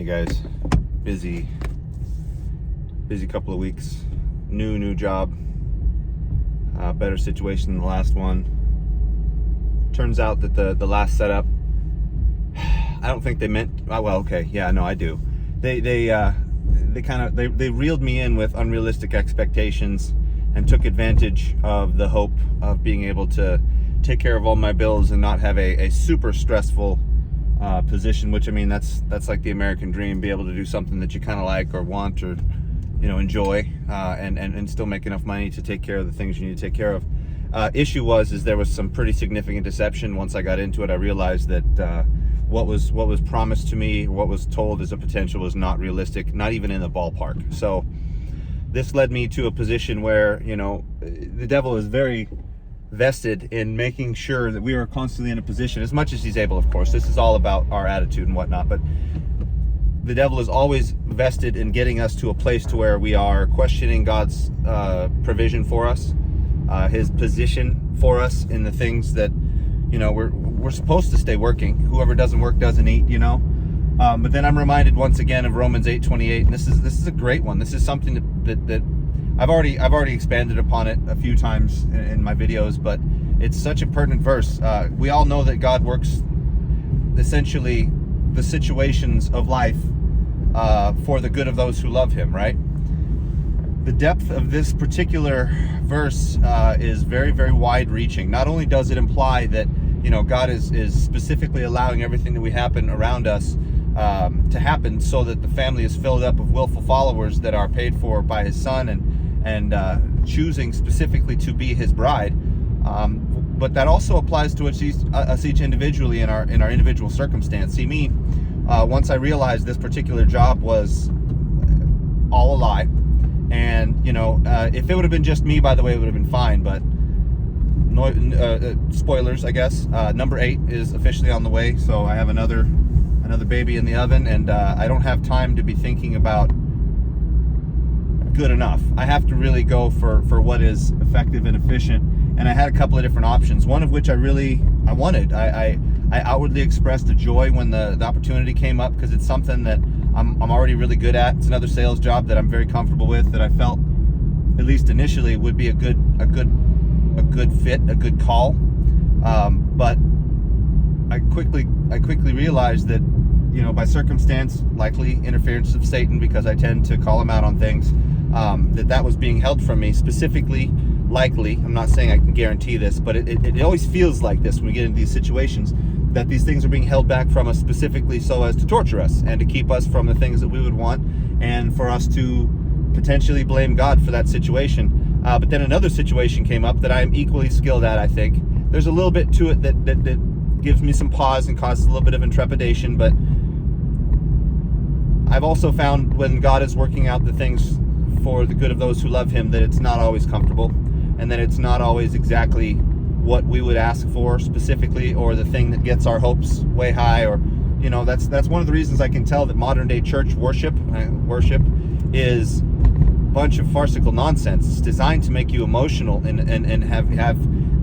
Hey guys, busy couple of weeks. New job, better situation than the last one. Turns out that the last setup, I don't think they meant. Oh, well, okay, yeah, no, I do. They reeled me in with unrealistic expectations and took advantage of the hope of being able to take care of all my bills and not have a super stressful position, which, I mean, that's like the American dream, be able to do something that you kind of like or want or enjoy, and still make enough money to take care of the things you need to take care of. Issue is there was some pretty significant deception. Once I got into it, I realized that what was promised to me, what was told as a potential, was not realistic, not even in the ballpark. So this led me to a position where the devil is very vested in making sure that we are constantly in a position, as much as he's able, of course. This is all about our attitude and whatnot, but the devil is always vested in getting us to a place to where we are questioning God's provision for us, his position for us in the things that we're supposed to stay working. Whoever doesn't work doesn't eat, but then I'm reminded once again of Romans 8:28, and this is a great one. This is something that I've already expanded upon it a few times in my videos, but it's such a pertinent verse. We all know that God works essentially the situations of life for the good of those who love him, right? The depth of this particular verse is very, very wide-reaching. Not only does it imply that God is specifically allowing everything that we happen around us to happen so that the family is filled up of willful followers that are paid for by his son and choosing specifically to be his bride, but that also applies to us each individually in our individual circumstance. See, me, once I realized this particular job was all a lie, and if it would have been just me, by the way, it would have been fine, but spoilers, I guess. Number 8 is officially on the way, so I have another baby in the oven, and I don't have time to be thinking about good enough. I have to really go for what is effective and efficient, and I had a couple of different options, one of which I wanted. I outwardly expressed a joy when the opportunity came up, because it's something that I'm already really good at. It's another sales job that I'm very comfortable with, that I felt, at least initially, would be a good fit, a good call. But I quickly realized that by circumstance, likely interference of Satan, because I tend to call him out on things, that was being held from me, specifically, likely. I'm not saying I can guarantee this, but it always feels like this when we get into these situations, that these things are being held back from us specifically so as to torture us and to keep us from the things that we would want, and for us to potentially blame God for that situation. But then another situation came up that I'm equally skilled at, I think. There's a little bit to it that gives me some pause and causes a little bit of intrepidation, but I've also found when God is working out the things for the good of those who love him, that it's not always comfortable, and that it's not always exactly what we would ask for specifically, or the thing that gets our hopes way high, or that's one of the reasons I can tell that modern day church worship is a bunch of farcical nonsense. It's designed to make you emotional and have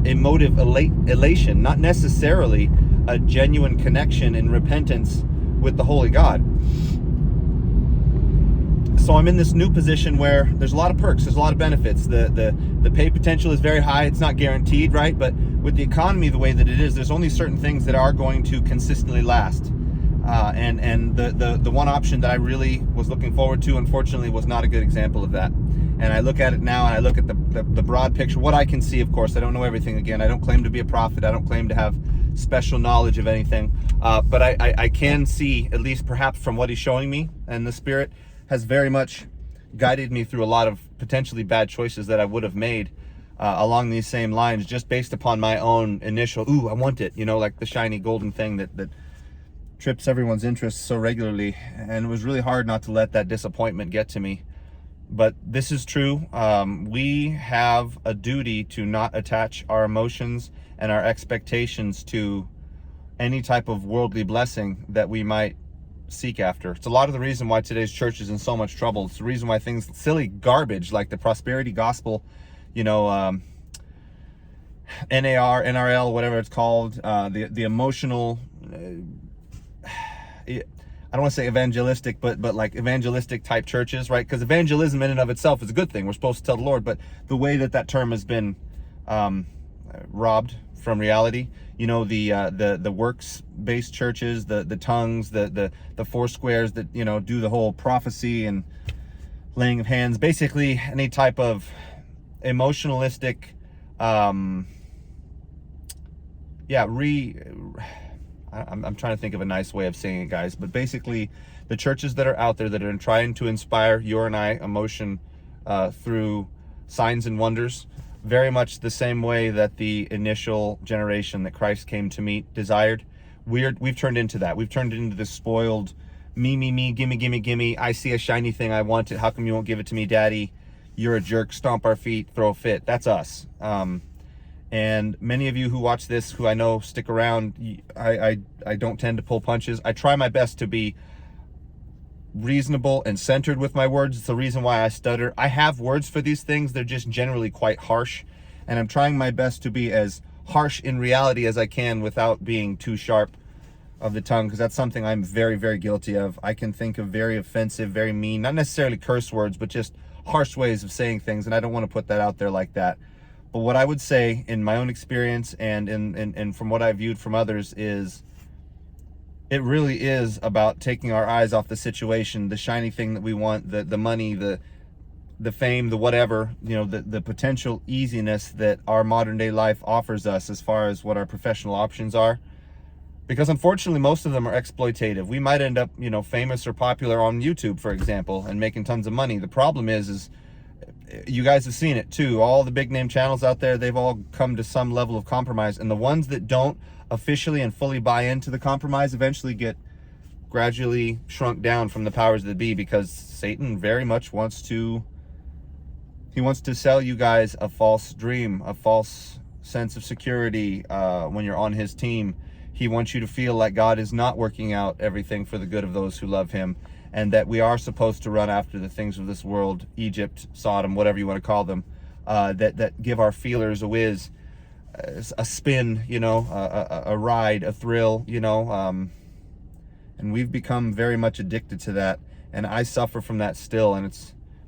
emotive elation, not necessarily a genuine connection and repentance with the holy God. So I'm in this new position where there's a lot of perks, there's a lot of benefits. The pay potential is very high. It's not guaranteed, right? But with the economy the way that it is, there's only certain things that are going to consistently last. And the one option that I really was looking forward to, unfortunately, was not a good example of that. And I look at it now, and I look at the broad picture, what I can see. Of course, I don't know everything. Again, I don't claim to be a prophet. I don't claim to have special knowledge of anything. But I can see, at least perhaps from what he's showing me, and the Spirit has very much guided me through a lot of potentially bad choices that I would have made along these same lines, just based upon my own initial, ooh, I want it, like the shiny golden thing that trips everyone's interest so regularly. And it was really hard not to let that disappointment get to me. But this is true. We have a duty to not attach our emotions and our expectations to any type of worldly blessing that we might seek after. It's a lot of the reason why today's church is in so much trouble. It's the reason why things, silly garbage like the prosperity gospel, NAR, NRL, whatever it's called, the emotional I don't want to say evangelistic, but like evangelistic type churches, right? Because evangelism in and of itself is a good thing. We're supposed to tell the Lord, but the way that term has been robbed from reality, you know, the works-based churches, the tongues, the four squares that, you know, do the whole prophecy and laying of hands, basically any type of emotionalistic, I'm trying to think of a nice way of saying it, guys, but basically the churches that are out there that are trying to inspire your and I emotion through signs and wonders, very much the same way that the initial generation that Christ came to meet desired. We've turned into that. We've turned into this spoiled me, gimme, I see a shiny thing, I want it, how come you won't give it to me, daddy? You're a jerk, stomp our feet, throw a fit. That's us. And many of you who watch this, who I know stick around, I don't tend to pull punches. I try my best to be reasonable and centered with my words. It's the reason why I stutter. I have words for these things. They're just generally quite harsh. And I'm trying my best to be as harsh in reality as I can without being too sharp of the tongue, because that's something I'm very, very guilty of. I can think of very offensive, very mean, not necessarily curse words, but just harsh ways of saying things. And I don't want to put that out there like that. But what I would say in my own experience and from what I viewed from others is it really is about taking our eyes off the situation, the shiny thing that we want, the money, the fame, the whatever, you know, the potential easiness that our modern day life offers us as far as what our professional options are. Because unfortunately, most of them are exploitative. We might end up, you know, famous or popular on YouTube, for example, and making tons of money. The problem is you guys have seen it too. All the big name channels out there, they've all come to some level of compromise. And the ones that don't officially and fully buy into the compromise eventually get gradually shrunk down from the powers that be, because Satan very much wants to sell you guys a false dream, a false sense of security when you're on his team. He wants you to feel like God is not working out everything for the good of those who love him, and that we are supposed to run after the things of this world, Egypt, Sodom, whatever you want to call them, that give our feelers a whiz, a spin, you know, a ride, a thrill, you know, and we've become very much addicted to that, and I suffer from that still. And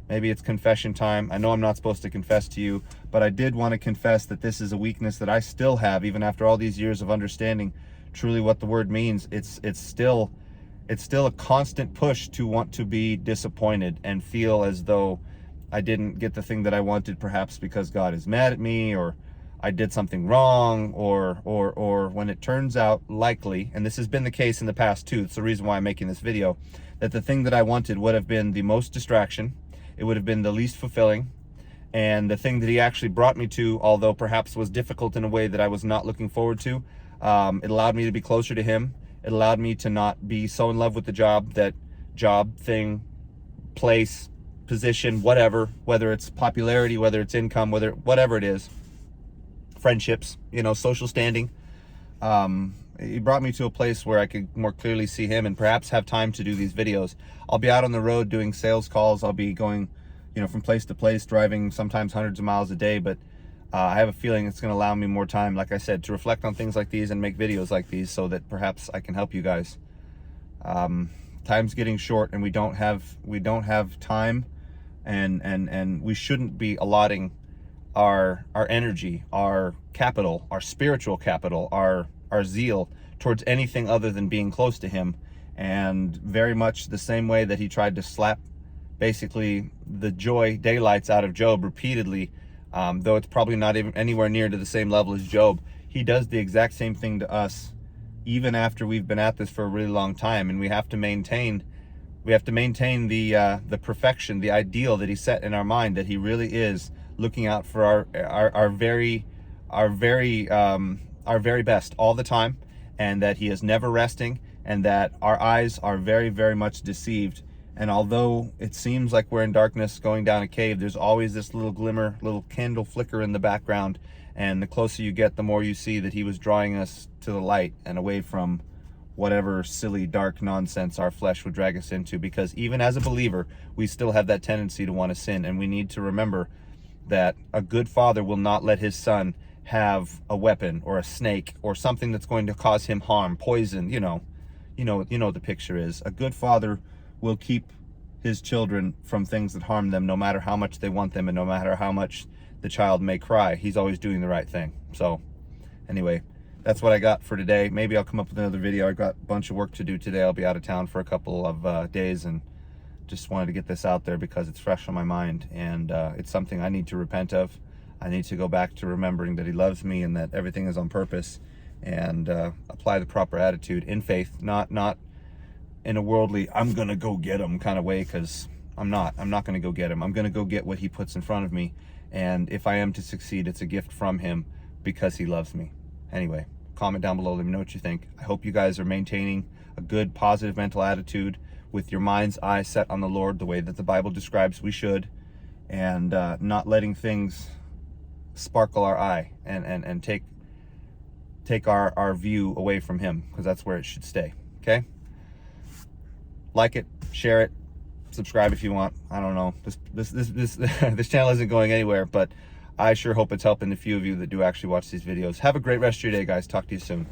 maybe it's confession time. I know I'm not supposed to confess to you, but I did want to confess that this is a weakness that I still have, even after all these years of understanding truly what the word means. It's still a constant push to want to be disappointed and feel as though I didn't get the thing that I wanted, perhaps because God is mad at me, or I did something wrong, or when it turns out likely, and this has been the case in the past too, it's the reason why I'm making this video, that the thing that I wanted would have been the most distraction, it would have been the least fulfilling, and the thing that he actually brought me to, although perhaps was difficult in a way that I was not looking forward to, it allowed me to be closer to him. It allowed me to not be so in love with the job, that job, thing, place, position, whatever, whether it's popularity, whether it's income, whatever it is, friendships, you know, social standing. It brought me to a place where I could more clearly see him and perhaps have time to do these videos. I'll be out on the road doing sales calls. I'll be going, you know, from place to place, driving sometimes hundreds of miles a day, but I have a feeling it's going to allow me more time, like I said, to reflect on things like these and make videos like these so that perhaps I can help you guys. Time's getting short, and we don't have time, and we shouldn't be allotting our energy, our capital, our spiritual capital, our zeal towards anything other than being close to him. And very much the same way that he tried to slap basically the joy daylights out of Job repeatedly, though it's probably not even anywhere near to the same level as Job, he does the exact same thing to us, even after we've been at this for a really long time. And we have to maintain the perfection, the ideal that he set in our mind, that he really is looking out for our very best all the time, and that he is never resting, and that our eyes are very, very much deceived. And although it seems like we're in darkness going down a cave, there's always this little glimmer, little candle flicker in the background. And the closer you get, the more you see that he was drawing us to the light and away from whatever silly, dark nonsense our flesh would drag us into. Because even as a believer, we still have that tendency to want to sin. And we need to remember that a good father will not let his son have a weapon or a snake or something that's going to cause him harm, poison, you know. you know what the picture is. A good father will keep his children from things that harm them, no matter how much they want them and no matter how much the child may cry. He's always doing the right thing. So anyway, that's what I got for today. Maybe I'll come up with another video. I've got a bunch of work to do today. I'll be out of town for a couple of days, and just wanted to get this out there because it's fresh on my mind, and it's something I need to repent of. I need to go back to remembering that he loves me and that everything is on purpose, and apply the proper attitude in faith, not in a worldly, I'm going to go get him kind of way, because I'm not going to go get him. I'm going to go get what he puts in front of me, and if I am to succeed, it's a gift from him because he loves me. Anyway, comment down below, let me know what you think. I hope you guys are maintaining a good, positive mental attitude with your mind's eye set on the Lord, the way that the Bible describes we should, and not letting things sparkle our eye and take our view away from him, because that's where it should stay. Okay? Like it, share it, subscribe if you want. I don't know. This channel isn't going anywhere, but I sure hope it's helping the few of you that do actually watch these videos. Have a great rest of your day, guys. Talk to you soon.